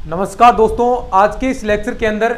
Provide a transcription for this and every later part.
नमस्कार दोस्तों, आज के इस लेक्चर के अंदर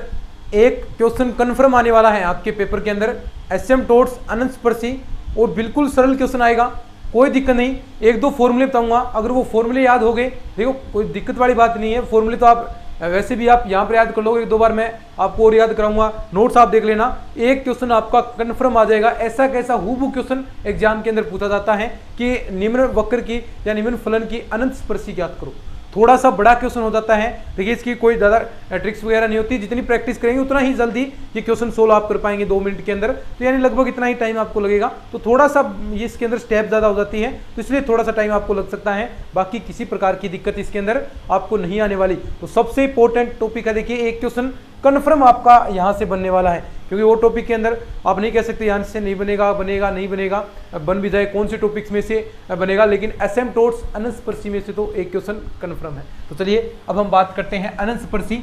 एक क्वेश्चन कन्फर्म आने वाला है आपके पेपर के अंदर एसिम्पटोट्स अनस्पर्शी, और बिल्कुल सरल क्वेश्चन आएगा, कोई दिक्कत नहीं। एक दो फॉर्मूले बताऊंगा, अगर वो फॉर्मूले याद हो गए, देखो कोई दिक्कत वाली बात नहीं है। फॉर्मूले तो आप वैसे भी आप यहाँ पर याद कर लोगे, एक दो बार मैं आपको और याद कराऊंगा, नोट्स आप देख लेना। एक क्वेश्चन आपका कन्फर्म आ जाएगा। ऐसा कैसा हूबहू क्वेश्चन एग्जाम के अंदर पूछा जाता है कि निम्न वक्र की या निम्न फलन की अनंतस्पर्शी ज्ञात करो। थोड़ा सा बड़ा क्वेश्चन हो जाता है। देखिए इसकी कोई ज़्यादा ट्रिक्स वगैरह नहीं होती, जितनी प्रैक्टिस करेंगे उतना ही जल्दी ये क्वेश्चन सोल्व आप कर पाएंगे 2 मिनट के अंदर। तो यानी लगभग इतना ही टाइम आपको लगेगा। तो थोड़ा सा ये इसके अंदर स्टेप ज़्यादा हो जाती है, तो इसलिए थोड़ा सा टाइम आपको लग सकता है। बाकी किसी प्रकार की दिक्कत इसके अंदर आपको नहीं आने वाली। तो सबसे इंपॉर्टेंट टॉपिक है, देखिए एक क्वेश्चन कन्फर्म आपका यहाँ से बनने वाला है, क्योंकि वो टॉपिक के अंदर आप नहीं कह सकते यहाँ से नहीं बनेगा, बनेगा नहीं बनेगा, बन भी जाए कौन से टॉपिक्स में से बनेगा, लेकिन एसिम्पटोट्स अनस्पर्शी में से तो एक क्वेश्चन कन्फर्म है। तो चलिए अब हम बात करते हैं अनस्पर्शी।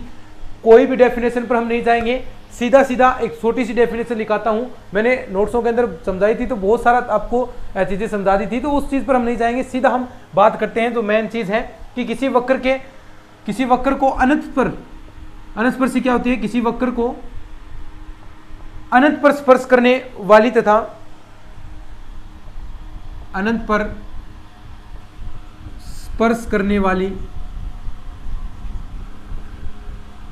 कोई भी डेफिनेशन पर हम नहीं जाएंगे, सीधा सीधा एक छोटी सी डेफिनेशन लिखाता हूँ। मैंने नोट्सों के अंदर समझाई थी, तो बहुत सारा आपको चीज़ें समझा दी थी, तो उस चीज़ पर हम नहीं जाएंगे, सीधा हम बात करते हैं। जो मेन चीज़ है कि किसी वक्र को अनंत पर, अनस्पर्शी क्या होती है, किसी वक्र को अनंत पर स्पर्श करने वाली तथा अनंत पर स्पर्श करने वाली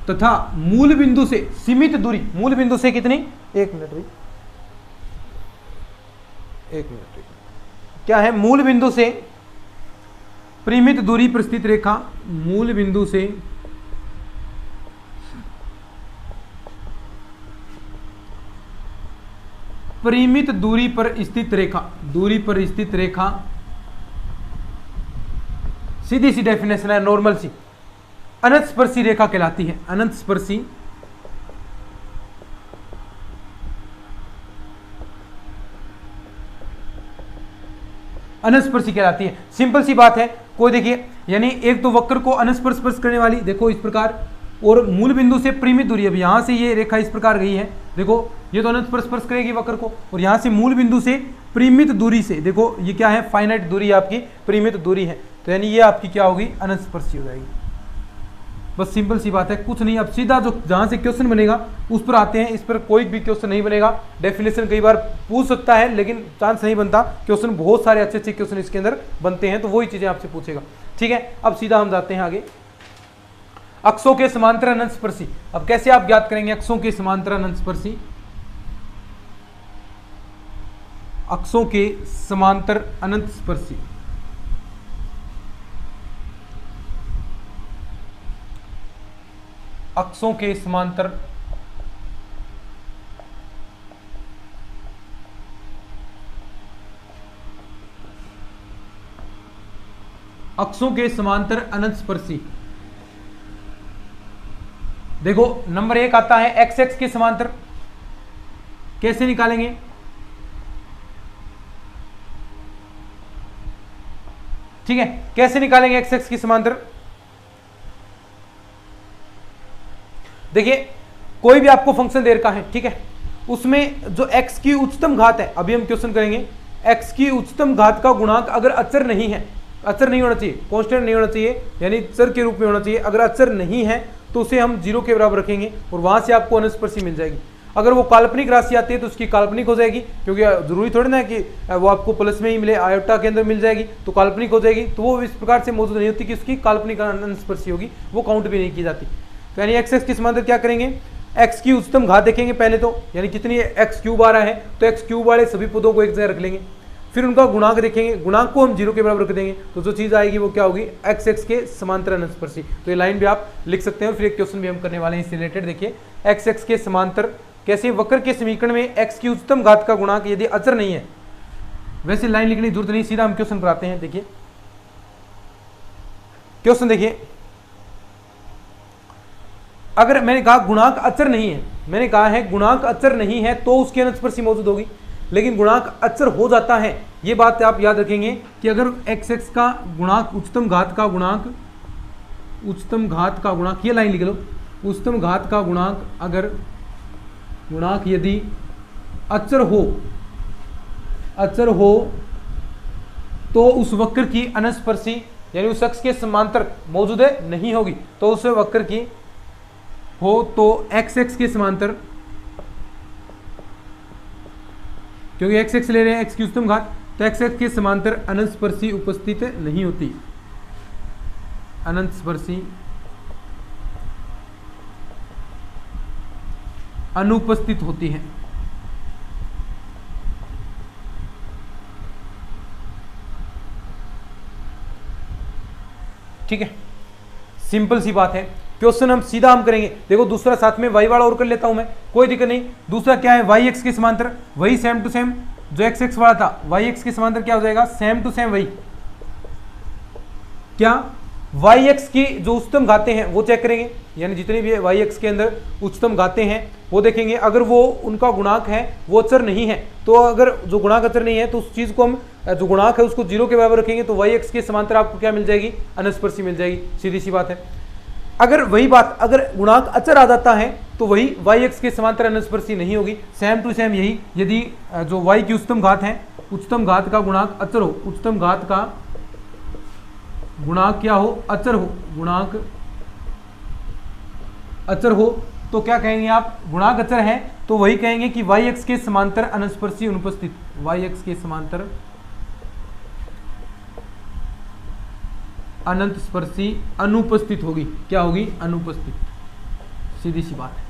तथा मूल बिंदु से सीमित दूरी, मूल बिंदु से कितनी, एक मिनट, क्या है, मूल बिंदु से परिमित दूरी पर स्थित रेखा, मूल बिंदु से परिमित दूरी पर स्थित रेखा, दूरी पर स्थित रेखा, सीधी सी डेफिनेशन है, नॉर्मल सी, अनंतस्पर्शी रेखा कहलाती है। अनंतस्पर्शी अनस्पर्शी कहलाती है। सिंपल सी बात है। कोई देखिए, यानी एक तो वक्र को अनस्पर्श स्पर्श करने वाली, देखो इस प्रकार, और मूल बिंदु से परिमित दूरी, अब यहां से ये रेखा इस प्रकार गई है, देखो ये तो अनंत पर स्पर्श करेगी वक्र को, और यहां से मूल बिंदु से परिमित दूरी से, देखो ये क्या है, फाइनाइट दूरी आपकी, परिमित दूरी है, तो यानी ये आपकी क्या होगी, अनस्पर्शी हो जाएगी। बस सिंपल सी बात है, कुछ नहीं। अब सीधा जो जहां से क्वेश्चन बनेगा उस पर आते हैं। इस पर कोई भी क्वेश्चन नहीं बनेगा। डेफिनेशन कई बार पूछ सकता है, लेकिन चांस नहीं बनता। क्वेश्चन बहुत सारे अच्छे अच्छे क्वेश्चन इसके अंदर बनते हैं, तो वही चीजें आपसे पूछेगा। ठीक है, अब सीधा हम जाते हैं आगे। अक्षों के समांतर अनंतस्पर्शी। अब कैसे आप ज्ञात करेंगे अक्षों के समांतर अनंतस्पर्शी? अक्षों के समांतर अनंतस्पर्शी, अक्षों के समांतर अक्षों के समांतर अनंतस्पर्शी। देखो नंबर 1 आता है एक्स एक्स के समांतर। कैसे निकालेंगे? ठीक है, कैसे निकालेंगे एक्स एक्स की समांतर? देखिए कोई भी आपको फंक्शन दे रखा है, ठीक है, उसमें जो x की उच्चतम घात है, अभी हम क्वेश्चन करेंगे, x की उच्चतम घात का गुणांक अगर अचर नहीं है, अचर नहीं होना चाहिए, कांस्टेंट नहीं होना चाहिए, यानी चर के रूप में होना चाहिए। अगर अचर नहीं है तो उसे हम 0 के बराबर रखेंगे, और वहां से आपको अनस्पर्शी मिल जाएगी। अगर वो काल्पनिक राशि आती है तो उसकी काल्पनिक हो जाएगी, क्योंकि जरूरी थोड़ी ना है कि वो आपको प्लस में ही मिले, आयोटा के अंदर मिल जाएगी तो काल्पनिक हो जाएगी। तो वो इस प्रकार से मौजूद नहीं होती कि उसकी काल्पनिक अनस्पर्शी होगी, वो काउंट भी नहीं की जाती। तो यानी एक्स एक्स के समांतर क्या करेंगे, एक्स की उच्चतम घात देखेंगे पहले तो, यानी कितनी एक्स क्यूब आ रहा है, तो एक्स क्यूब वाले सभी पदों को एक जगह रख लेंगे। फिर उनका गुणांक देखेंगे, गुणांक को हम 0 के बराबर रख देंगे, तो जो चीज आएगी वो क्या होगी, एक्स एक्स के समांतर अनस्पर्शी। तो ये लाइन भी आप लिख सकते हैं, और फिर एक क्वेश्चन भी हम करने वाले हैं इससे रिलेटेड। देखिए एक्स एक्स के समांतर कैसे, वक्र के समीकरण में एक्स की उच्चतम घात का गुणांक यदि अचर नहीं है, वैसे लाइन लिखने की जरूरत नहीं, सीधा हम क्वेश्चन पर आते हैं। देखिए क्वेश्चन देखिए, अगर मैंने कहा गुणांक अचर नहीं है, मैंने कहा है गुणांक अचर नहीं है तो उसकी अनस्पर्शी मौजूद होगी, लेकिन गुणांक अचर हो जाता है, ये बात आप याद रखेंगे कि अगर एक्स एक्स का गुणांक, उच्चतम घात का गुणांक, उच्चतम घात का गुणांक, ये लाइन लिख लो, उच्चतम घात का गुणांक, अगर गुणांक यदि अचर हो तो उस वक्र की अनस्पर्शी यानी उस अक्ष के समांतर मौजूद है, नहीं होगी। तो उस वक्र की हो तो एक्स एक्स के समांतर, क्योंकि एक्स एक्स ले रहे हैं एक्स की उच्चतम घात, तो एक्स एक्स के समांतर अनंत स्पर्शी उपस्थित नहीं होती, अनंत स्पर्शी अनुपस्थित होती है। ठीक है, सिंपल सी बात है। क्वेश्चन हम सीधा हम करेंगे। देखो दूसरा साथ में वाई वाला और कर लेता हूं मैं, कोई दिक्कत नहीं। दूसरा क्या है, वाई एक्स के समांतर, वही सेम टू सेम जो एक्स एक्स वाला था, वाई एक्स के समांतर क्या हो जाएगा, सेम टू सेम वही क्या, वाई एक्स की जो उच्चतम घातें हैं वो चेक करेंगे, यानी जितनी भी वाई एक्स के अंदर उच्चतम घातें हैं वो देखेंगे। अगर वो उनका गुणांक है वो अचर नहीं है, तो अगर जो गुणांक अचर नहीं है तो उस चीज को हम जो गुणांक है उसको 0 के बराबर रखेंगे, तो वाई एक्स के समांतर आपको क्या मिल जाएगी, अनंत स्पर्शी मिल जाएगी, सीधी सी बात है। अगर वही बात अगर गुणांक अचर आ जाता है तो वही वाई एक्स के समांतर अनंत स्पर्शी नहीं होगी, सेम टू सेम यही। यदि जो वाई की उच्चतम घात है, उच्चतम घात का गुणांक अचर हो, उच्चतम घात का गुणांक क्या हो, अचर हो, गुणांक अचर हो, तो क्या कहेंगे आप, गुणांक अचर है तो वही कहेंगे कि वाई एक्स के समांतर अनंत स्पर्शी अनुपस्थित, वाई एक्स के समांतर अनंत स्पर्शी अनुपस्थित होगी, क्या होगी, अनुपस्थित, सीधी सी बात है।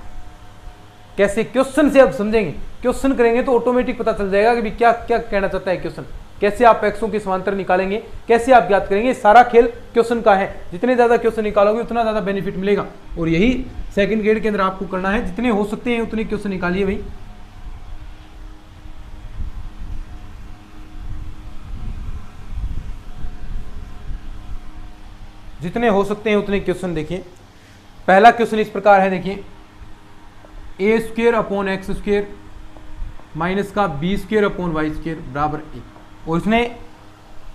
कैसे, क्वेश्चन से अब समझेंगे, क्वेश्चन करेंगे तो ऑटोमेटिक पता चल जाएगा कि भी क्या क्या कहना चाहता है क्वेश्चन, कैसे आप एक्सों के समांतर निकालेंगे, कैसे आप ज्ञात करेंगे, सारा खेल क्वेश्चन का है। जितने ज्यादा क्वेश्चन निकालोगे उतना ज्यादा बेनिफिट मिलेगा, और यही सेकंड ग्रेड के अंदर आपको करना है। जितने हो सकते हैं उतने क्वेश्चन निकालिए भाई। जितने हो सकते हैं उतने क्वेश्चन देखिए। पहला क्वेश्चन इस प्रकार है, देखिए, A square upon X square minus का B square upon Y square बराबर 1, और इसने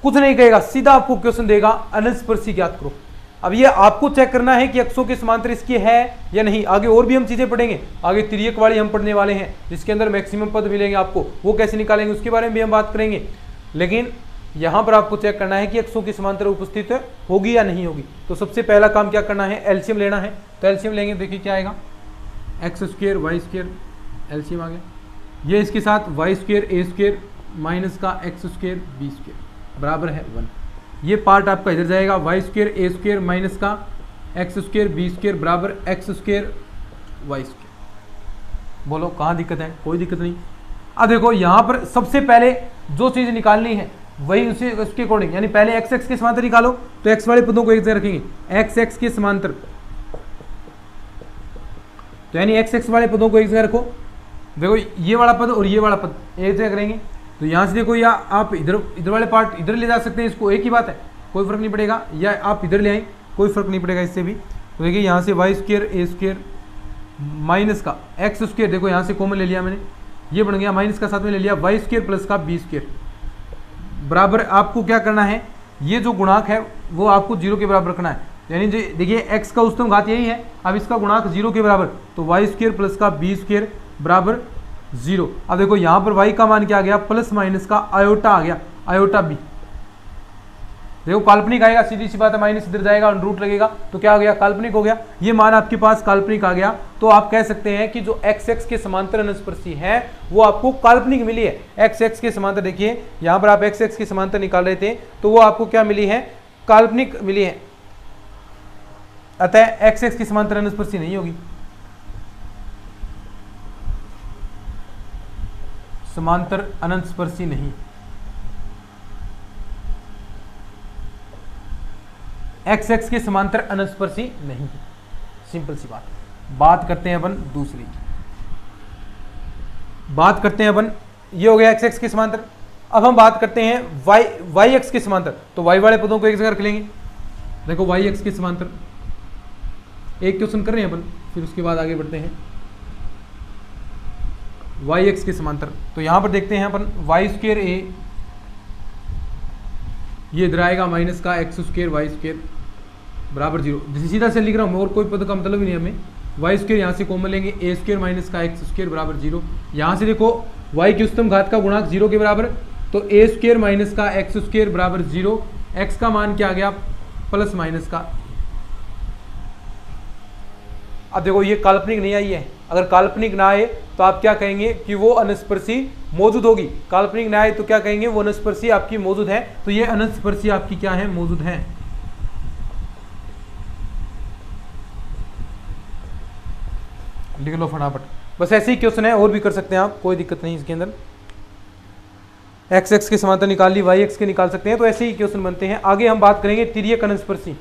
कुछ नहीं कहेगा, सीधा आपको क्वेश्चन देगा अनंत स्पर्शी ज्ञात करो। अब ये आपको चेक करना है कि अक्षों के समांतर इसकी है या नहीं। आगे और भी हम चीजें पढ़ेंगे, आगे तिर्यक वाली हम पढ़ने वाले हैं जिसके अंदर मैक्सिमम पद मिलेंगे आपको, वो कैसे निकालेंगे उसके बारे में भी हम बात करेंगे। लेकिन यहां पर आपको चेक करना है कि अक्षों की समांतर उपस्थित होगी या नहीं होगी। तो सबसे पहला काम क्या करना है, एलसीएम लेना है। तो एलसीएम लेंगे, देखिए क्या आएगा, X square Y square, LCM आ गया, ये इसके साथ Y square A square minus का एक्स स्क्वेयर बी स्क्वेयर बराबर है 1। ये पार्ट आपका इधर जाएगा, Y square A square minus का एक्स स्क्वेयर बी स्क्वेयर बराबर एक्स स्क्वेयर वाई स्क्वेयर। बोलो कहाँ दिक्कत है, कोई दिक्कत नहीं। अब देखो यहाँ पर सबसे पहले जो चीज़ निकालनी है वही उसी उसके अकॉर्डिंग, यानी पहले एक्स एक्स के समांतर निकालो, तो एक्स वाले पदों को एक जगह रखेंगे, एक्स एक्स के समांतर, तो यानी एक्स एक्स वाले पदों को एक जगह रखो। देखो ये वाला पद और ये वाला पद एक जगह करेंगे, तो यहाँ से देखो, या आप इधर वाले पार्ट इधर ले जा सकते हैं, इसको एक ही बात है, कोई फर्क नहीं पड़ेगा, या आप इधर ले आए कोई फर्क नहीं पड़ेगा इससे भी। तो देखिए यहाँ से Y square A square minus का एक्स स्क्वेयर, देखो यहाँ से कॉमन ले लिया मैंने, ये बन गया, माइनस का साथ में ले लिया वाई स्क्वेयर प्लस का बी स्क्वेयर बराबर। आपको क्या करना है, ये जो गुणांक है वो आपको 0 के बराबर रखना है, यानी देखिए x का उच्चतम घात यही है, अब इसका गुणांक 0 के बराबर, तो वाई स्क्वेयर प्लस का बी स्क्वेयर बराबर 0। अब देखो यहाँ पर y का मान क्या आ गया, प्लस माइनस का आयोटा आ गया, आयोटा बी, देखो काल्पनिक आएगा, सीधी सी बात है, माइनस इधर जाएगा, रूट लगेगा, तो क्या हो गया, काल्पनिक हो गया। ये मान आपके पास काल्पनिक आ गया, तो आप कह सकते हैं कि जो एक्स एक्स के समांतर अनुस्पर्शी है वो आपको काल्पनिक मिली है। एक्स एक्स के समांतर, देखिए यहाँ पर आप एक्स एक्स के समांतर निकाल रहे थे, तो वो आपको क्या मिली है, काल्पनिक मिली है, अतः एक्स एक्स की समांतर अनुस्पर्शी नहीं होगी, समांतर अनंत स्पर्शी नहीं। एक्स एक्स के समांतर अनंत स्पर्शी नहीं, सिंपल सी बात। बात करते हैं अपन दूसरी, बात करते हैं अपन, ये हो गया एक्स एक्स के समांतर। अब हम बात करते हैं वाई एक्स के समांतर, तो वाई वाले पदों को एक जगह रख लेंगे। देखो वाई एक्स के समांतर, एक क्वेश्चन कर रहे हैं अपन, फिर उसके बाद आगे बढ़ते हैं। वाई एक्स के समांतर, तो यहां पर देखते हैं अपन, वाई स्क्वेयर ए, ये इधर आएगा माइनस का एक्स स्क्वेयर वाई स्क्वेयर बराबर 0, सीधा से लिख रहा हूं, और कोई पद का मतलब ही नहीं हमें। वाई स्क्वेयर यहाँ से कॉमन लेंगे, ए स्क्वेयर माइनस का एक्स स्क्वेयर बराबर 0। यहाँ से देखो वाई की उच्चतम घात का गुणांक 0 के बराबर, तो ए स्क्वेयर माइनस का एक्स स्क्वेयर बराबर 0। एक्स का मान क्या आ गया, प्लस माइनस का। अब देखो ये काल्पनिक नहीं आई है, अगर काल्पनिक ना आए तो आप क्या कहेंगे कि वो अनस्पर्शी मौजूद होगी, काल्पनिक ना आए तो क्या कहेंगे वो अनस्पर्शी आपकी मौजूद है, तो ये अनस्पर्शी आपकी क्या है, मौजूद है। लिख लो फटाफट, बस ऐसे ही क्वेश्चन है, और भी कर सकते हैं आप, कोई दिक्कत नहीं इसके अंदर। एक्स एक्स के समांतर निकाल ली, वाई एक्स के निकाल सकते हैं, तो ऐसे ही क्वेश्चन बनते हैं। आगे हम बात करेंगे तिर्यक अनस्पर्शी,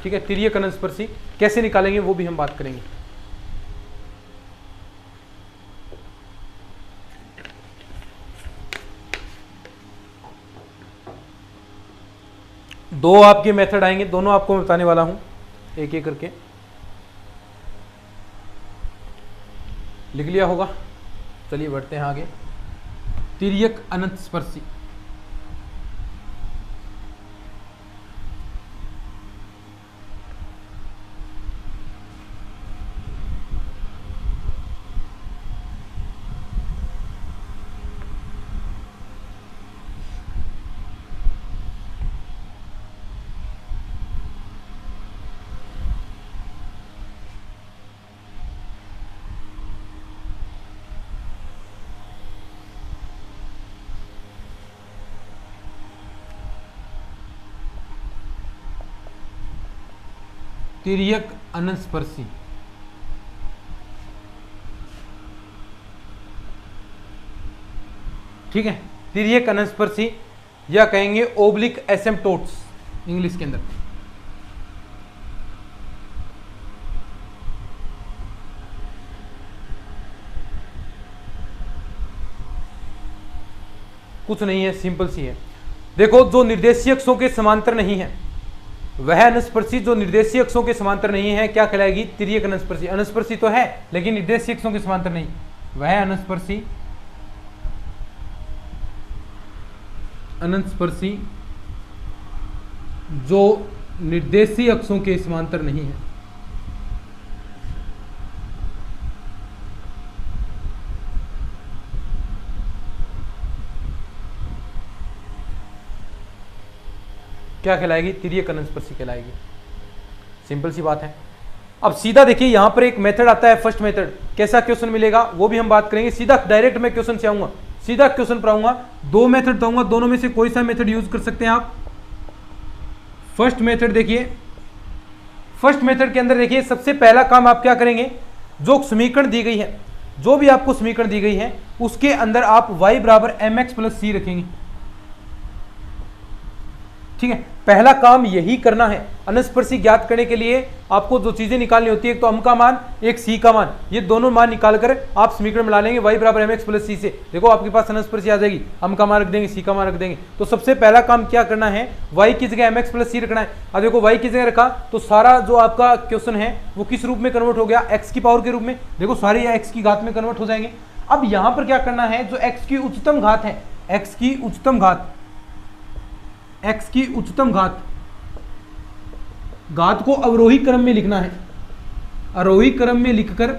ठीक है, तिर्यक अनस्पर्शी कैसे निकालेंगे वो भी हम बात करेंगे। दो आपके मेथड आएंगे, दोनों आपको मैं बताने वाला हूं एक एक करके। लिख लिया होगा, चलिए बढ़ते हैं आगे। तिर्यक अनस्पर्शी, तिर्यक अनस्पर्शी, ठीक है, तिर्यक अनस्पर्शी या कहेंगे ओब्लिक एसिम्पटोट्स इंग्लिश के अंदर। कुछ नहीं है, सिंपल सी है। देखो जो निर्देशीय अक्षों के समांतर नहीं है वह अनस्पर्शी, जो निर्देशीय अक्षों के समांतर नहीं है क्या कहलाएगी, तिर्यक अनस्पर्शी। अनस्पर्शी तो है लेकिन निर्देशीय अक्षों के समांतर नहीं, वह अनस्पर्शी, अनस्पर्शी जो निर्देशीय अक्षों के समांतर नहीं है। क्या कहलाएगी, तिर्यक अनस्पर्शी कहलाएगी। सिंपल सी बात है। अब सीधा देखिए यहां पर एक मेथड आता है, फर्स्ट मेथड, कैसा क्वेश्चन मिलेगा वो भी हम बात करेंगे। सीधा डायरेक्ट मैं क्वेश्चन से आऊंगा, सीधा क्वेश्चन पर आऊंगा। दो मेथड बताऊंगा, दोनों में से कोई सा मेथड यूज कर सकते हैं आप। फर्स्ट मेथड देखिए, फर्स्ट मेथड के अंदर देखिए सबसे पहला काम आप क्या करेंगे, जो समीकरण दी गई है, जो भी आपको समीकरण दी गई है उसके अंदर आप y बराबर mx प्लस c रखेंगे, ठीक है। पहला काम यही करना है। अनस्पर्शी ज्ञात करने के लिए आपको दो चीजें निकालनी होती है, एक तो m का मान, एक c का मान। ये दोनों मान निकालकर आप समीकरण मिला लेंगे y बराबर mx प्लस c से। देखो आपके पास अनस्पर्शी आ जाएगी, m का मान रख देंगे, c का मान रख देंगे। तो सबसे पहला काम क्या करना है, y की जगह mx प्लस c रखना है। अब देखो y की जगह रखा तो सारा जो आपका क्वेश्चन है वो किस रूप में कन्वर्ट हो गया, x की पावर के रूप में। देखो सारे x की घात में कन्वर्ट हो जाएंगे। अब यहां पर क्या करना है, जो x की उच्चतम घात है, x की उच्चतम घात, x की उच्चतम घात को अवरोही क्रम में लिखना है। आरोही क्रम में लिखकर,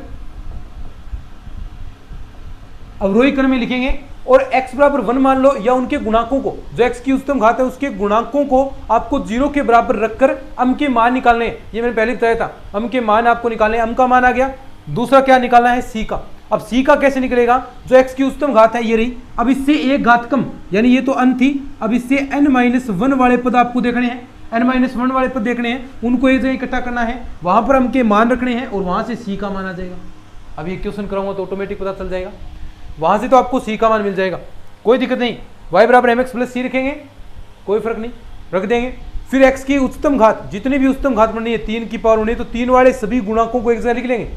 अवरोही क्रम में लिखेंगे और x बराबर 1 मान लो, या उनके गुणांकों को, जो x की उच्चतम घात है उसके गुणांकों को आपको 0 के बराबर रखकर m के मान निकालने हैं। ये मैंने पहले बताया था, m के मान आपको निकालने हैं। m का मान आ गया, दूसरा क्या निकालना है, c का। अब c का कैसे निकलेगा, जो x की उच्चतम घात है ये रही, अब इससे एक घात कम, यानी ये तो n थी, अब इससे n-1 वाले पद आपको देखने हैं, n-1 वाले पद देखने हैं, उनको एक जगह इकट्ठा करना है, वहां पर m के मान रखने हैं और वहां से c का मान आ जाएगा। अब ये क्वेश्चन कराऊंगा तो ऑटोमेटिक पता चल जाएगा, वहां से तो आपको c का मान मिल जाएगा, कोई दिक्कत नहीं। y बराबर mx प्लस c रखेंगे, कोई फर्क नहीं, रख देंगे। फिर x की उच्चतम घात, जितनी भी उच्चतम घात बननी है 3 की पावर होनी है, तो 3 वाले सभी गुणांकों को एक जगह लिख लेंगे।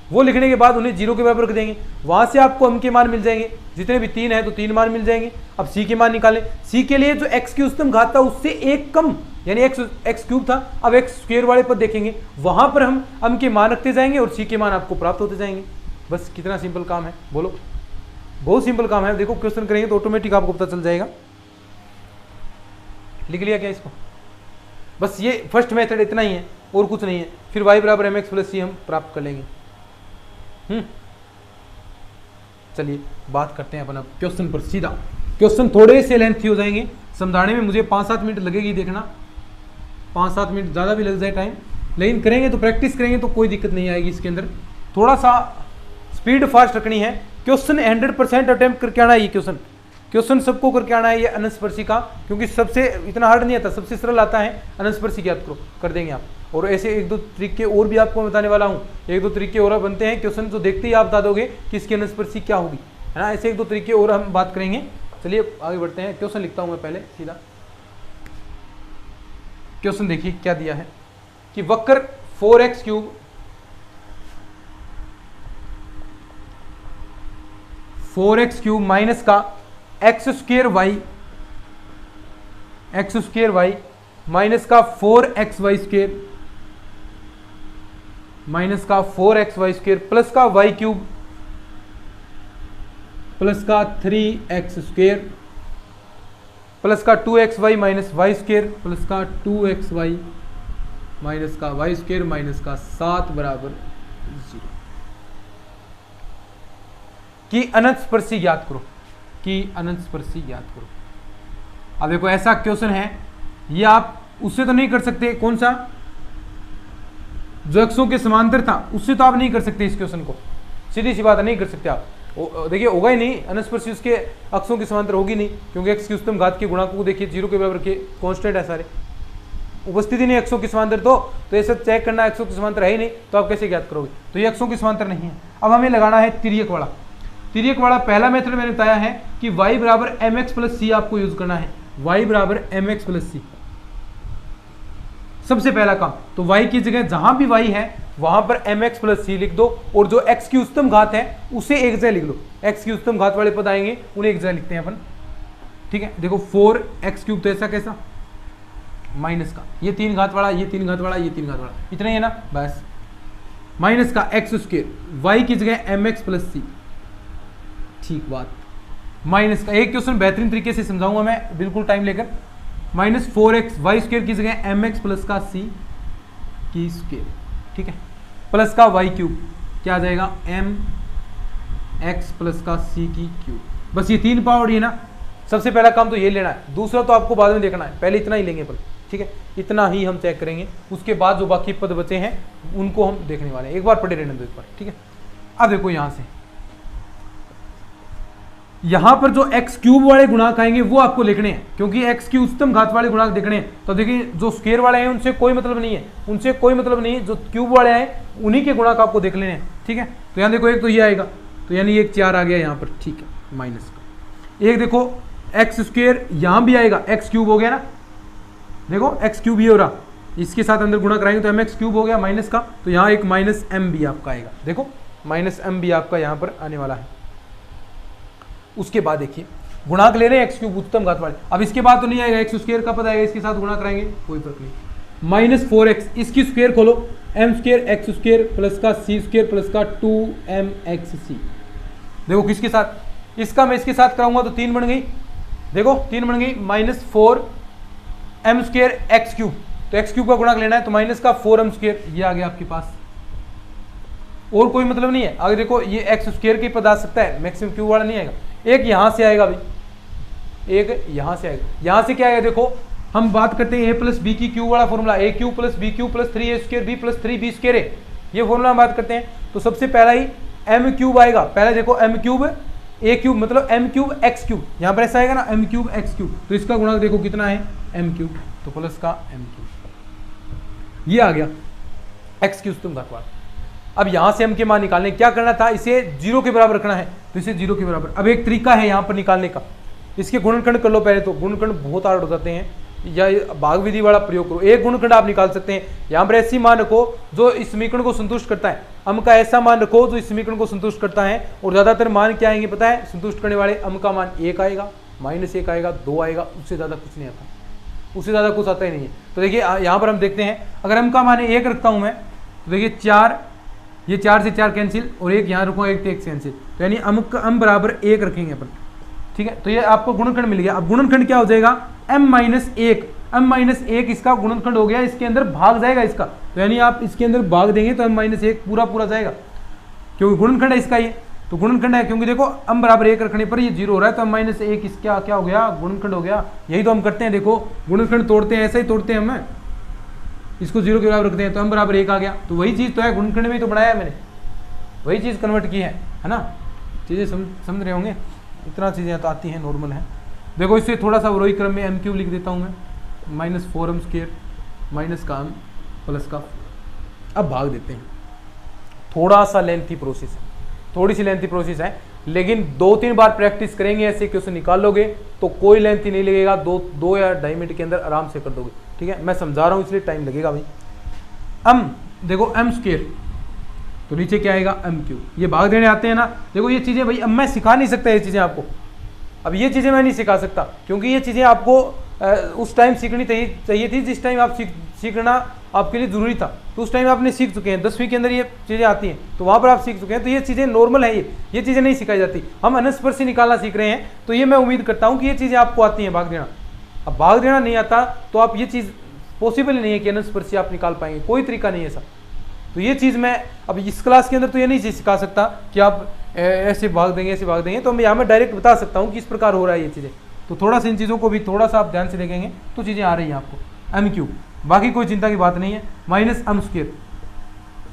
वो लिखने के बाद उन्हें 0 के बराबर रख देंगे, वहां से आपको m के मान मिल जाएंगे, जितने भी 3 है तो 3 मान मिल जाएंगे। अब c के मान निकालें, c के लिए जो x की उच्चतम घात था उससे एक कम, यानी x क्यूब था, अब x स्क्वायर वाले पद देखेंगे, वहां पर हम m के मान रखते जाएंगे और c के मान आपको प्राप्त होते जाएंगे। बस कितना सिंपल काम है, बोलो, बहुत सिंपल काम है। देखो क्वेश्चन करेंगे तो ऑटोमेटिक आपको पता चल जाएगा। लिख लिया क्या इसको, बस ये फर्स्ट मेथड इतना ही है और कुछ नहीं है। फिर y बराबर mx प्लस c हम प्राप्त कर लेंगे। चलिए बात करते हैं अपना क्वेश्चन पर सीधा। क्वेश्चन थोड़े से लेंथी हो जाएंगे, समझाने में मुझे 5-7 मिनट लगेगी, देखना 5-7 मिनट, ज़्यादा भी लग जाए टाइम, लेकिन करेंगे तो प्रैक्टिस करेंगे तो कोई दिक्कत नहीं आएगी इसके अंदर। थोड़ा सा स्पीड फास्ट रखनी है। क्वेश्चन 100% अटेम्प्ट करके आना है, ये क्वेश्चन सबको करके आना है ये अनस्पर्शी का, क्योंकि सबसे इतना हार्ड नहीं आता, सबसे सरल आता है अनस्पर्शी, याद करो कर देंगे आप। और ऐसे 1-2 तरीके और भी आपको बताने वाला हूँ, 1-2 तरीके और बनते हैं क्वेश्चन, तो देखते ही आप बता दोगे कि इसकी अनस्पर्शी क्या होगी, है ना। ऐसे 1-2 तरीके और हम बात करेंगे। चलिए आगे बढ़ते हैं। क्वेश्चन लिखता हूँ मैं पहले सीधा। क्वेश्चन देखिए क्या दिया है कि वक्र 4x³ माइनस का x² y माइनस का 4xy² माइनस का 4xy² प्लस का y³ प्लस का 3x² प्लस का 2xy माइनस y² प्लस का 2xy माइनस का y² माइनस का 7 बराबर 0 की अनंत स्पर्शी ज्ञात करो, कि अनंत स्पर्शी ज्ञात करो। अब देखो ऐसा क्वेश्चन है, ये आप उससे तो नहीं कर सकते, कौन सा जो अक्षों के समांतर था उससे तो आप नहीं कर सकते इस क्वेश्चन को, सीधी सी बात है, नहीं कर सकते आप। देखिए होगा ही नहीं, अनस्पर्शी उसके अक्षों के समांतर होगी नहीं, क्योंकि x की उच्चतम घात के गुणांक को देखिए 0 के बराबर के कांस्टेंट है सारे, उपस्थिति नहीं अक्षों के समांतर, तो ऐसा चेक करना अक्षों के समांतर है ही नहीं, तो आप कैसे ज्ञात करोगे, तो ये अक्षों के समांतर नहीं है। अब हमें लगाना है तिर्यक वाला। पहला मेथड मैंने बताया है कि y बराबर mx प्लस सी आपको यूज करना है, y बराबर mx प्लस सी सबसे पहला काम। तो y की जगह जहां भी y है वहां पर mx प्लस सी लिख दो, और जो x की उच्चतम घात है उसे एक जगह लिख लो। x की उच्चतम घात वाले पद आएंगे उन्हें एक जगह लिखते हैं अपन, ठीक है। देखो 4x³ तो ऐसा कैसा माइनस का, ये 3 घात वाला, ये 3 घात वाला, ये 3 घात वाला, इतना ही है ना, बस माइनस का x², y की जगह mx प्लस सी, ठीक बात। माइनस का एक क्वेश्चन बेहतरीन तरीके से समझाऊंगा मैं, बिल्कुल टाइम लेकर। माइनस 4x y² की जगह mx प्लस का c की स्क्वायर, ठीक है, प्लस का y³ क्या आ जाएगा mx प्लस का c की क्यूब। बस ये 3 पावर है ना। सबसे पहला काम तो ये लेना है, दूसरा तो आपको बाद में देखना है, पहले इतना ही लेंगे अपन, ठीक है, इतना ही हम चेक करेंगे, उसके बाद जो बाकी पद बचे हैं उनको हम देखने वाले हैं। एक बार पढ़े रहने दो एक बार, ठीक है। अब देखो यहां से यहां पर जो x³ वाले गुणांक आएंगे वो आपको लिखने हैं, क्योंकि x की उच्चतम घात वाले गुणांक देखने हैं। तो देखिए जो स्क्वायर वाले हैं उनसे कोई मतलब नहीं है, जो क्यूब वाले हैं उन्हीं के गुणांक आपको देख लेने हैं, ठीक है। तो यहां देखो एक तो ये आएगा, तो यानी एक 4 आ गया यहां पर, ठीक है, माइनस का एक देखो x² यहां भी आएगा, x³ हो गया ना, देखो x³ ये हो रहा, इसके साथ अंदर गुणा कराएंगे तो mx³ हो गया माइनस का, तो यहाँ एक माइनस m भी आपका आएगा, देखो माइनस m भी आपका यहाँ पर आने वाला है। उसके बाद देखिए गुणांक ले रहे हैं x³ उच्चतम घात वाले, अब इसके बाद तो नहीं आएगा, x² का पता आएगा, इसके साथ गुणा कराएंगे कोई फर्क नहीं। माइनस 4x इसकी स्क्वायर खोलो, m² x² प्लस का c² प्लस का 2mxc, देखो किसके साथ, इसका मैं इसके साथ कराऊंगा तो 3 बन गई, देखो 3 बन गई, माइनस 4m² x³, तो x³ का गुणांक लेना है तो माइनस का 4m², ये आ गया आपके पास, और कोई मतलब नहीं है। अगर देखो ये x² के पद आ सकता है, मैक्सिमम क्यूब वाला नहीं आएगा, एक यहां से आएगा भाई, एक यहां से आएगा, यहां से क्या आएगा, देखो हम बात करते हैं a प्लस बी की क्यूब वाला formula, a³ plus b³ plus 3a² b plus 3b² है, ये फॉर्मूला हम बात करते हैं। तो सबसे पहला ही m³ आएगा, पहले देखो m³ a³ मतलब m³ x³, यहां पर ऐसा आएगा ना m³ x³, तो इसका गुणांक देखो कितना है m³, तो प्लस का m³, ये आ गया x की उच्चतम घात वाला। अब यहां से m के मान निकालने, क्या करना था, इसे 0 के बराबर रखना है, तो इसे 0 के बराबर। अब एक तरीका है यहां पर निकालने का, इसके गुणनखंड कर लो पहले, तो गुणनखंड बहुत हार्ड हो जाते हैं, या भाग विधि वाला प्रयोग करो, एक गुणनखंड आप निकाल सकते हैं। यहां पर ऐसी मान रखो जो इस समीकरण को संतुष्ट करता है, अम का ऐसा मान रखो जो इस समीकरण को संतुष्ट करता है, और ज्यादातर मान क्या आएंगे पता है, संतुष्ट करने वाले अम का मान 1 आएगा, -1 आएगा, 2 आएगा, उससे ज्यादा कुछ नहीं आता, उससे ज्यादा कुछ आता ही नहीं है। तो देखिए यहां पर हम देखते हैं, अगर अम का मान 1 रखता हूं मैं, तो देखिए 4, ये 4 से 4 कैंसिल, और एक यहाँ रखूँगा, एक से 1 कैंसिल, तो यानी अम बराबर 1 रखेंगे अपन, ठीक है। तो ये आपको गुणनखंड मिल गया। अब गुणनखंड क्या हो जाएगा, m-1 इसका गुणनखंड हो गया, इसके अंदर भाग जाएगा इसका, तो यानी आप इसके अंदर भाग देंगे तो m-1 पूरा जाएगा, क्योंकि गुणनखंड है इसका ये। तो गुणनखंड है, क्योंकि देखो m बराबर 1 रखने पर ये 0 हो रहा है, तो माइनस 1 इसका क्या हो गया, गुणनखंड हो गया। यही तो हम करते हैं, देखो गुणनखंड तोड़ते हैं, ऐसा ही तोड़ते हैं हम, इसको 0 के बराबर रखते हैं तो m बराबर 1 आ गया। तो वही चीज़ तो है, गुणनखंड में तो बनाया है मैंने, वही चीज़ कन्वर्ट की है ना। चीज़ें समझ रहे होंगे, इतना चीज़ें तो आती हैं, नॉर्मल है। देखो इससे थोड़ा सा वही क्रम में एम क्यूब लिख देता हूँ मैं, -4m² माइनस का m प्लस का। अब भाग देते हैं, थोड़ा सा लेंथी प्रोसेस है, थोड़ी सी लेंथी प्रोसेस है, लेकिन 2-3 बार प्रैक्टिस करेंगे ऐसे क्वेश्चन निकाल लोगे तो कोई लेंथ ही नहीं लगेगा, 2 या 2.5 मिनट के अंदर आराम से कर दोगे। ठीक है, मैं समझा रहा हूँ इसलिए टाइम लगेगा भाई। देखो m², तो नीचे क्या आएगा m³। ये भाग देने आते हैं ना, देखो ये चीज़ें भाई अब मैं सिखा नहीं सकता ये चीज़ें आपको, अब ये चीज़ें मैं नहीं सिखा सकता, क्योंकि ये चीज़ें आपको उस टाइम सीखनी चाहिए थी जिस टाइम आप सीखना आपके लिए ज़रूरी था। तो उस टाइम आपने सीख चुके हैं, 10वीं के अंदर ये चीज़ें आती हैं, तो वहाँ पर आप सीख चुके हैं। तो ये चीज़ें नॉर्मल है, ये चीज़ें नहीं सिखाई जाती। हम अनस्पर्शी निकालना सीख रहे हैं, तो ये मैं उम्मीद करता हूँ कि ये चीज़ें आपको आती हैं, भाग देना। अब भाग देना नहीं आता तो आप ये चीज़ पॉसिबल नहीं है कि अनस्पर्शी आप निकाल पाएंगे, कोई तरीका नहीं है ऐसा। तो ये चीज़ मैं अब इस क्लास के अंदर तो ये नहीं सिखा सकता कि आप ऐसे भाग देंगे, ऐसे भाग देंगे, तो मैं यहाँ में डायरेक्ट बता सकता हूँ कि इस प्रकार हो रहा है ये चीज़ें। तो थोड़ा सा इन चीज़ों को भी थोड़ा सा आप ध्यान से देखेंगे तो चीज़ें आ रही हैं आपको। m³, बाकी कोई चिंता की बात नहीं है, -m²।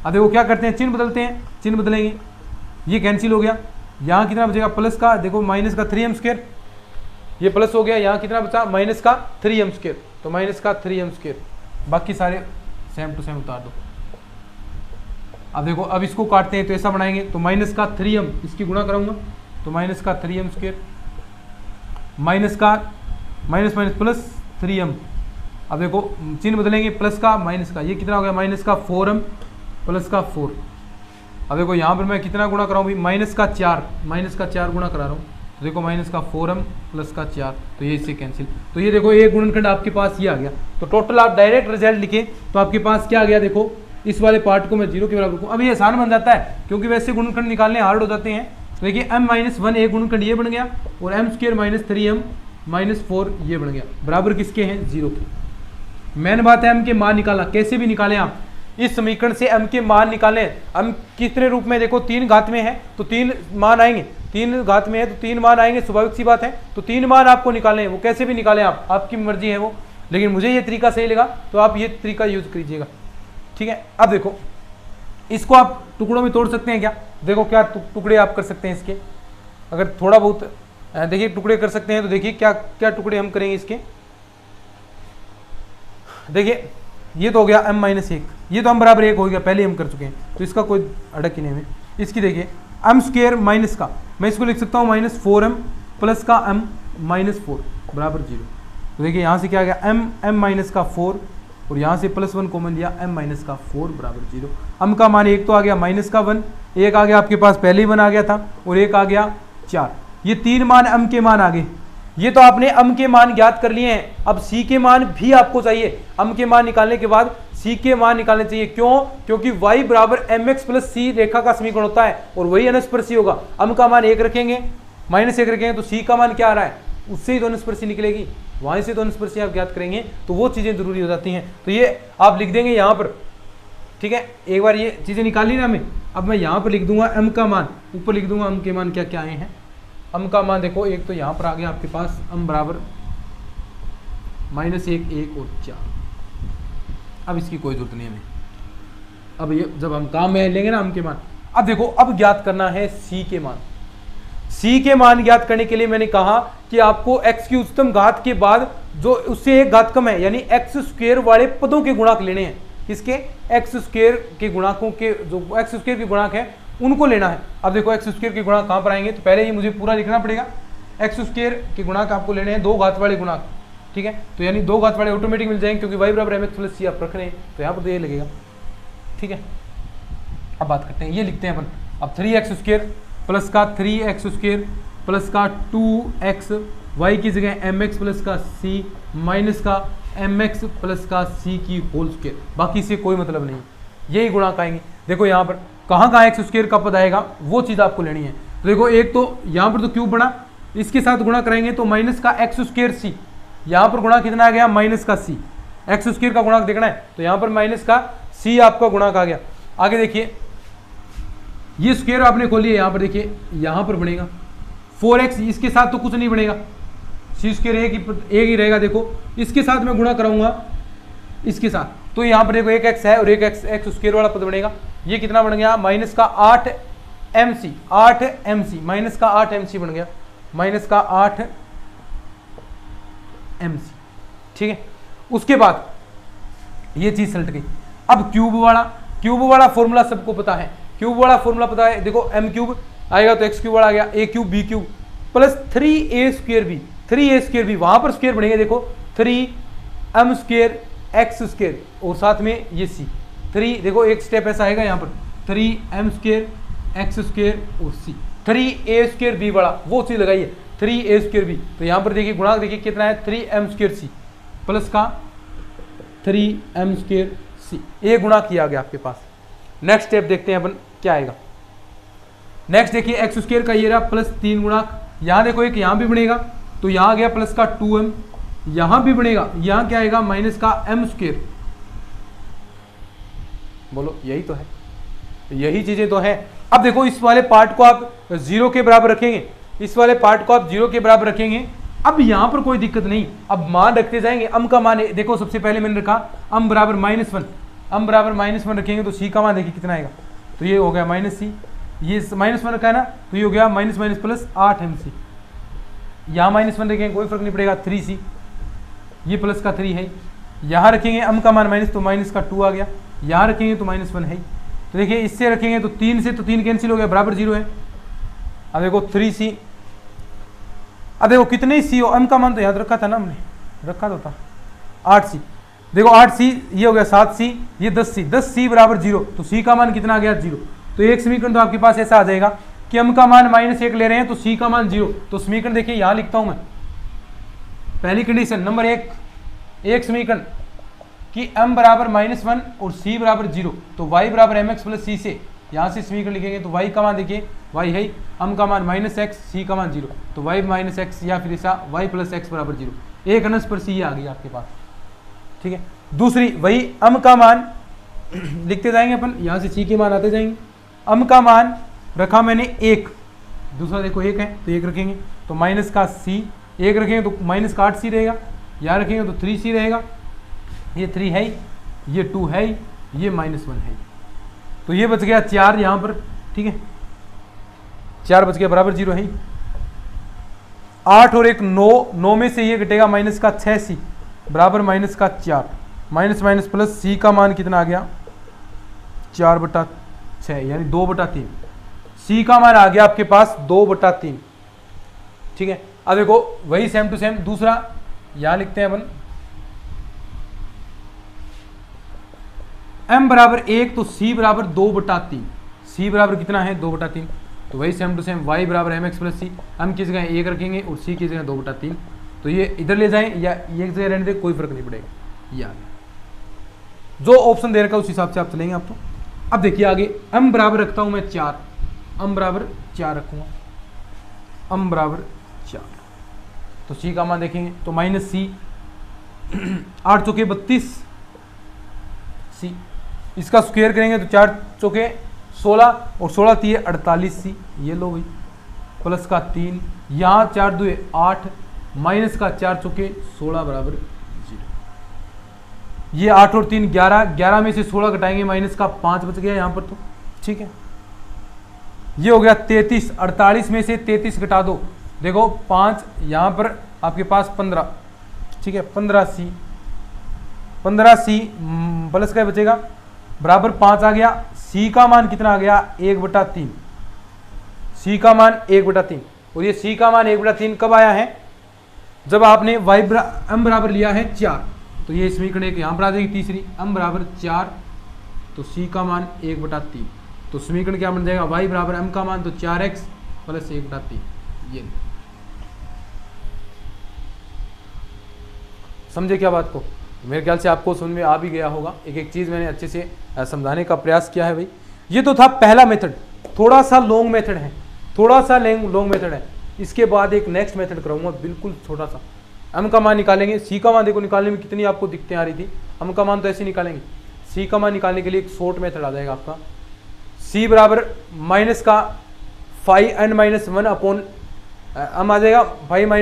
अब देखो क्या करते हैं, चिन्ह बदलते हैं, चिन्ह बदलेंगे, ये कैंसिल हो गया, यहाँ कितना बचेगा प्लस का, देखो माइनस का 3m², ये प्लस हो गया, यहाँ कितना बचा माइनस का 3m², तो माइनस का 3m², बाकी सारे सेम टू सेम उतार दो। अब देखो अब इसको काटते हैं तो ऐसा बनाएंगे, तो माइनस का 3m, इसकी गुणा कराऊंगा तो माइनस का 3m², माइनस का माइनस माइनस प्लस 3m। अब देखो चिन्ह बदलेंगे, प्लस का माइनस का, ये कितना हो गया माइनस का 4m प्लस का 4। अब देखो यहाँ पर मैं कितना गुणा कराऊँ भाई, माइनस का 4 गुणा करा रहा हूँ, तो देखो माइनस का 4m प्लस का 4, तो ये इससे कैंसिल। तो ये देखो एक गुणनखंड आपके पास ये आ गया। तो टोटल आप डायरेक्ट रिजल्ट लिखे तो आपके पास क्या आ गया, देखो इस वाले पार्ट को मैं 0 के बराबर रखूँ। अब ये आसान बन जाता है, क्योंकि वैसे गुणनखंड निकालने हार्ड हो जाते हैं। तो देखिए m-1 एक गुणनखंड ये बन गया, और m² - 3m - 4 ये बन गया, बराबर किसके हैं 0 के। मेन बात है m के मान निकालना, कैसे भी निकालें आप इस समीकरण से m के मान निकालें। m कितने रूप में, देखो 3 घात में है तो 3 मान आएंगे, 3 घात में है तो 3 मान आएंगे, स्वाभाविक सी बात है। तो 3 मान आपको निकालने हैं, वो कैसे भी निकालें आप, आपकी मर्जी है वो, लेकिन मुझे ये तरीका सही लगा तो आप ये तरीका यूज कीजिएगा। ठीक है, अब देखो इसको आप टुकड़ों में तोड़ सकते हैं क्या, देखो क्या टुकड़े आप कर सकते हैं इसके, अगर थोड़ा बहुत देखिए टुकड़े कर सकते हैं तो देखिए क्या क्या टुकड़े हम करेंगे इसके। देखिए ये तो हो गया m-1, ये तो हम बराबर 1 हो गया, पहले हम कर चुके हैं, तो इसका कोई अड़क ही नहीं है। इसकी देखिए m² माइनस का, मैं इसको लिख सकता हूँ -4m प्लस का m-4 बराबर 0। तो देखिए यहाँ से क्या आ गया m-4, और यहाँ से +1 कॉमन लिया, m-4 बराबर 0। m का मान 1 तो आ गया, माइनस का 1, 1 आ गया आपके पास, पहले ही 1 आ गया था, और 1 आ गया 4, ये 3 मान m के मान आ गए। ये तो आपने m के मान ज्ञात कर लिए हैं, अब c के मान भी आपको चाहिए। m के मान निकालने के बाद c के मान निकालने चाहिए, क्यों, क्योंकि y बराबर mx + c रेखा का समीकरण होता है, और वही अनस्पर्शी होगा। m का मान 1 रखेंगे, -1 रखेंगे, तो c का मान क्या आ रहा है, उससे ही तो अनस्पर्शी निकलेगी, वहीं से तो अनस्पर्शी आप ज्ञात करेंगे, तो वो चीज़ें जरूरी हो जाती हैं। तो ये आप लिख देंगे यहाँ पर, ठीक है, एक बार ये चीज़ें निकाल ली ना हमें। अब मैं यहाँ पर लिख दूंगा m का मान, ऊपर लिख दूंगा m के मान क्या क्या आए हैं। m का मान देखो एक तो यहाँ पर आ गया आपके पास m बराबर -1, 1 और 4। अब इसकी कोई जरूरत नहीं हमें, अब ये जब हम काम में लेंगे ना m के मान। अब देखो अब ज्ञात करना है c के मान। c के मान ज्ञात करने के लिए मैंने कहा कि आपको x की उच्चतम घात के बाद जो उससे एक घात कम है, यानी x² वाले पदों के गुणांक लेने हैं। किसके, x² के गुणांकों के, जो x² के गुणांक है उनको लेना है। अब देखो x² के गुणांक कहाँ पर आएंगे, तो पहले ये मुझे पूरा लिखना पड़ेगा। x² के गुणांक आपको लेने हैं 2 घात वाले गुणांक, ठीक है, तो यानी 2 घात वाले ऑटोमेटिक मिल जाएंगे, क्योंकि y बराबर mx + c आप रख रहे हैं, तो यहाँ पर तो ये लगेगा। ठीक है, अब बात करते हैं, ये लिखते हैं अपन। अब 3x² प्लस का 3x² प्लस का 2x, y की जगह mx प्लस का c माइनस का mx प्लस का c की होल स्क्वायर, बाकी से कोई मतलब नहीं, यही गुणांक आएंगे। देखो यहाँ पर कहाँ कहाँ x² का पद आएगा वो चीज़ आपको लेनी है। तो देखो एक तो यहाँ पर तो क्यूब बना, इसके साथ गुणा कराएंगे तो माइनस का x²c, यहाँ पर गुणा कितना आ गया माइनस का c, x² का गुणांक देखना है तो यहाँ पर माइनस का c आपका गुणांक आ गया। आगे देखिए ये स्क्वायर आपने खोली है, यहाँ पर देखिए यहाँ पर बनेगा 4x, इसके साथ तो कुछ नहीं बनेगा, सी स्क्वायर एक ही रहेगा। देखो इसके साथ मैं गुणा कराऊंगा इसके साथ, तो यहाँ पर देखो एक x है और एक x स्क्वायर वाला पद बनेगा। ये कितना बन गया, माइनस का 8mc, 8mc, माइनस का 8mc बन गया, माइनस का 8mc। ठीक है, उसके बाद ये चीज सलट गई। अब क्यूब वाला फॉर्मूला सबको पता है, क्यूब वाला फॉर्मूला पता है। देखो m क्यूब आएगा तो x क्यूब वाला आ गया, a cube b cube plus 3a square b, 3a square b, वहां पर स्क्वायर बनेंगे देखो 3m स्क्वायर x स्क्वायर और साथ में ये c, 3 देखो एक स्टेप ऐसा आएगा यहाँ पर 3m स्क्वायर x स्क्वायर और c, 3a स्क्वायर b वाला वो चीज लगाइए 3a स्क्वायर b। तो यहाँ पर देखिए गुणांक देखिए कितना है 3m स्क्वायर c प्लस का 3m स्क्वायर c, ये गुणा किया गया आपके पास। नेक्स्ट स्टेप देखते हैं अपन क्या आएगा। नेक्स्ट देखिए एक्स स्क्वायर का ये रहा प्लस 3 गुणा, यहाँ देखो एक यहाँ भी बनेगा तो यहाँ आ गया प्लस का 2m, यहाँ भी बनेगा, यहाँ क्या आएगा माइनस का m स्क्वायर। बोलो यही तो है, यही चीजें तो है। अब देखो इस वाले पार्ट को आप 0 के बराबर रखेंगे, इस वाले पार्ट को आप 0 के बराबर रखेंगे। अब यहाँ पर कोई दिक्कत नहीं, अब मान रखते जाएंगे। m का मान देखो सबसे पहले मैंने रखा m बराबर -1, m बराबर -1 रखेंगे तो c का मान देखिए कितना आएगा, तो ये हो गया -c, ये -1 रखा है ना तो ये हो गया माइनस प्लस 8mc, यहाँ -1 रखेंगे कोई फर्क नहीं पड़ेगा 3c, ये प्लस का 3 है, यहाँ रखेंगे m का मान माइनस तो माइनस का 2 आ गया, यहाँ रखेंगे तो -1 है। तो देखिए इससे रखेंगे तो 3 से तो 3 कैंसिल हो गया बराबर 0 है। अब देखो 3c, अब देखो कितने सी हो, m का मान तो याद रखा था ना हमने, रखा तो था 8c, देखो 8c ये हो गया 7c, ये 10c, 10c बराबर 0, तो c का मान कितना आ गया 0। तो एक समीकरण तो आपके पास ऐसा आ जाएगा कि m का मान -1 ले रहे हैं तो c का मान 0। तो समीकरण देखिए यहां लिखता हूं मैं, पहली कंडीशन नंबर 1, एक समीकरण कि m बराबर -1 और c बराबर 0, तो y बराबर mx प्लस c से यहां से समीकरण लिखेंगे तो y का मान देखिए y है, m का मान -x, c का मान 0, तो y -x या फिर ऐसा y प्लस x बराबर 0, एक अनस पर c आ गई आपके पास। ठीक है, दूसरी वही m का मान लिखते जाएंगे अपन, यहां से c के मान आते जाएंगे। m का मान रखा मैंने 1, दूसरा देखो 1 है तो 1 रखेंगे तो माइनस का c, 1 रखेंगे तो माइनस का 8c रहेगा, यहाँ रखेंगे तो 3c रहेगा, ये 3 है, ये 2 है, ये -1 है, तो ये बच गया 4 यहाँ पर। ठीक है, 4 बच गया बराबर 0 है, 8 और 1 9, 9 में से ये घटेगा माइनस का 6c बराबर माइनस का 4, माइनस माइनस प्लस c का मान कितना आ गया 4/6 यानी 2/3, c का मान आ गया आपके पास 2/3। ठीक है, अब देखो वही सेम टू सेम दूसरा यहां लिखते हैं अपन, m बराबर 1 तो c बराबर 2/3, c बराबर कितना है 2/3, तो वही सेम टू सेम y बराबर mx प्लस c, m की जगह 1 रखेंगे और c की जगह 2/3, तो ये इधर ले जाएं या एक जगह रहने दें कोई फर्क नहीं पड़ेगा, ये आगे जो ऑप्शन दे रखा है उस हिसाब से आप चलेंगे आप। तो अब देखिए आगे m बराबर रखता हूं मैं 4, m बराबर 4 रखूंगा, m बराबर 4, तो c का मान देखेंगे तो माइनस c, 8 चौके 32 c, इसका स्क्वायर करेंगे तो 4 चौके 16 और 16 तीय 48 c, ये लो भाई प्लस का 3, यहाँ 4 2 8 माइनस का 4 चौके 16 बराबर 0, ये 8 और 3 11, 11 में से 16 घटाएंगे माइनस का 5 बच गया यहाँ पर तो। ठीक है, ये हो गया 33, 48 में से 33 घटा दो, देखो 5 यहाँ पर आपके पास 15, ठीक है 15c, 15c प्लस क्या बचेगा बराबर 5 आ गया, c का मान कितना आ गया 1/3, c का मान 1/3, और ये c का मान 1/3 कब आया है जब आपने m बराबर लिया है 4, तो ये समीकरण एक यहाँ पर आ जाएगी तीसरी, m बराबर 4 तो c का मान 1/3, तो समीकरण क्या बन जाएगा y बराबर m का मान तो 4x प्लस 1/3। ये समझे क्या बात को, मेरे ख्याल से आपको समझ में आ भी गया होगा, एक एक चीज़ मैंने अच्छे से समझाने का प्रयास किया है भाई। ये तो था पहला मेथड, थोड़ा सा लॉन्ग मेथड है, थोड़ा सा लॉन्ग मेथड है। इसके बाद एक नेक्स्ट मेथड कराऊंगा बिल्कुल छोटा सा, m का मान निकालेंगे, c का मान देखो निकालने में कितनी आपको दिक्कतें आ रही थी, m का मान तो ऐसे निकालेंगे, c का मान निकालने के लिए एक शॉर्ट मेथड आ जाएगा आपका, सी बराबर माइनस का five N minus one upon M आ जाएगा, five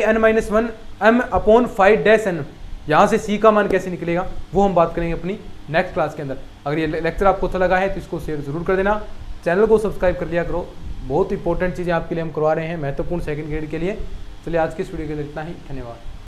N minus one M upon five dash N. यहाँ से सी का मान कैसे निकलेगा वो हम बात करेंगे अपनी नेक्स्ट क्लास के अंदर। अगर ये लेक्चर आपको अच्छा लगा है तो इसको शेयर जरूर कर देना, चैनल को सब्सक्राइब कर लिया करो। बहुत इंपॉर्टेंट चीज़ें आपके लिए हम करवा रहे हैं, महत्वपूर्ण सेकंड ग्रेड के लिए। चलिए आज की इस वीडियो के लिए इतना ही, धन्यवाद।